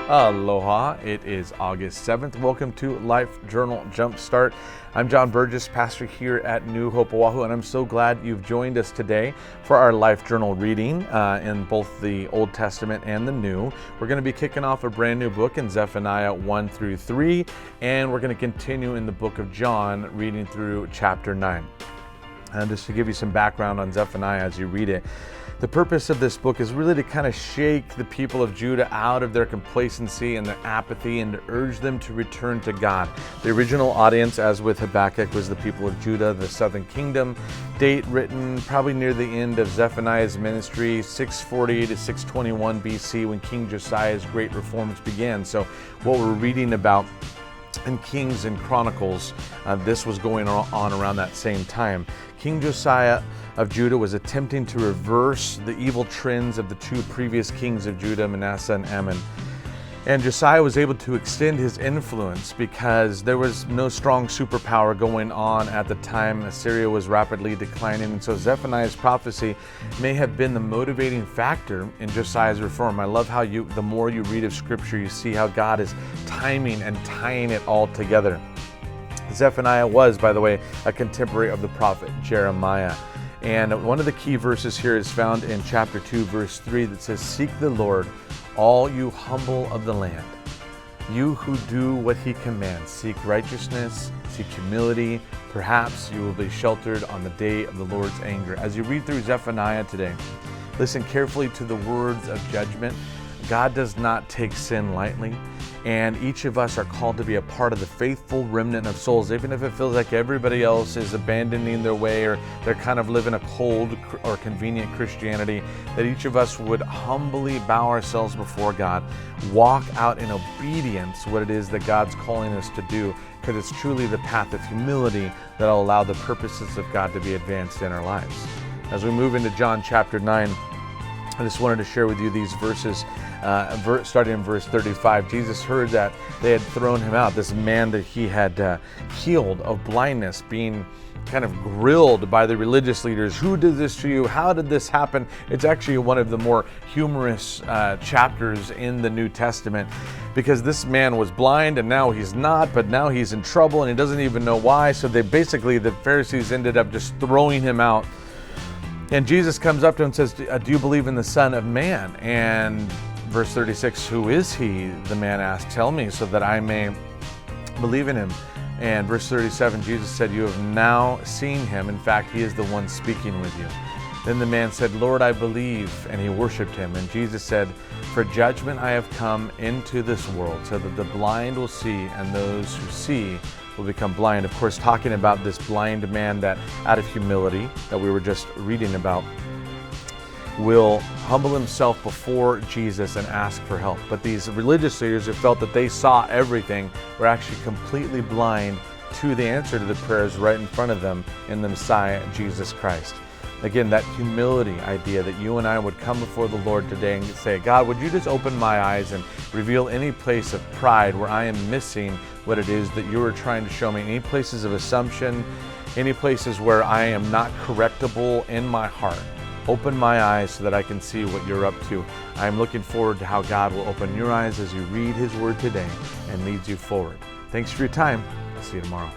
Aloha, it is August 7th. Welcome to Life Journal Jumpstart. I'm John Burgess, pastor here at New Hope Oahu, and I'm so glad you've joined us today for our Life Journal reading in both the Old Testament and the New. We're going to be kicking off a brand new book in Zephaniah 1 through 3, and we're going to continue in the book of John, reading through chapter 9. And just to give you some background on Zephaniah as you read it, the purpose of this book is really to kind of shake the people of Judah out of their complacency and their apathy and to urge them to return to God. The original audience, as with Habakkuk, was the people of Judah, the southern kingdom. Date written probably near the end of Zephaniah's ministry, 640 to 621 BC, when King Josiah's great reforms began. So what we're reading about in Kings and Chronicles, this was going on around that same time. King Josiah of Judah was attempting to reverse the evil trends of the two previous kings of Judah, Manasseh and Amon. And Josiah was able to extend his influence because there was no strong superpower going on at the time. Assyria was rapidly declining, and so Zephaniah's prophecy may have been the motivating factor in Josiah's reform. I love how the more you read of Scripture, you see how God is timing and tying it all together. Zephaniah was, by the way, a contemporary of the prophet Jeremiah. And one of the key verses here is found in chapter 2, verse 3, that says, "Seek the Lord, all you humble of the land, you who do what he commands. Seek righteousness, seek humility. Perhaps you will be sheltered on the day of the Lord's anger." As you read through Zephaniah today, listen carefully to the words of judgment. God does not take sin lightly, and each of us are called to be a part of the faithful remnant of souls, even if it feels like everybody else is abandoning their way or they're kind of living a cold or convenient Christianity, that each of us would humbly bow ourselves before God, walk out in obedience what it is that God's calling us to do, because it's truly the path of humility that will allow the purposes of God to be advanced in our lives. As we move into John chapter 9, I just wanted to share with you these verses, starting in verse 35. Jesus heard that they had thrown him out, this man that he had healed of blindness, being kind of grilled by the religious leaders. Who did this to you? How did this happen? It's actually one of the more humorous chapters in the New Testament, because this man was blind and now he's not, but now he's in trouble and he doesn't even know why. So the Pharisees ended up just throwing him out. And Jesus comes up to him and says, "Do you believe in the Son of Man?" And verse 36, "Who is he?" the man asked. "Tell me so that I may believe in him." And verse 37, Jesus said, "You have now seen him. In fact, he is the one speaking with you." Then the man said, "Lord, I believe." And he worshiped him. And Jesus said, "For judgment I have come into this world, so that the blind will see, and those who see will become blind." Of course, talking about this blind man that, out of humility that we were just reading about, will humble himself before Jesus and ask for help. But these religious leaders who felt that they saw everything were actually completely blind to the answer to the prayers right in front of them in the Messiah, Jesus Christ. Again, that humility idea that you and I would come before the Lord today and say, "God, would you just open my eyes and reveal any place of pride where I am missing what it is that you are trying to show me, any places of assumption, any places where I am not correctable in my heart. Open my eyes so that I can see what you're up to." I am looking forward to how God will open your eyes as you read his word today and leads you forward. Thanks for your time. I'll see you tomorrow.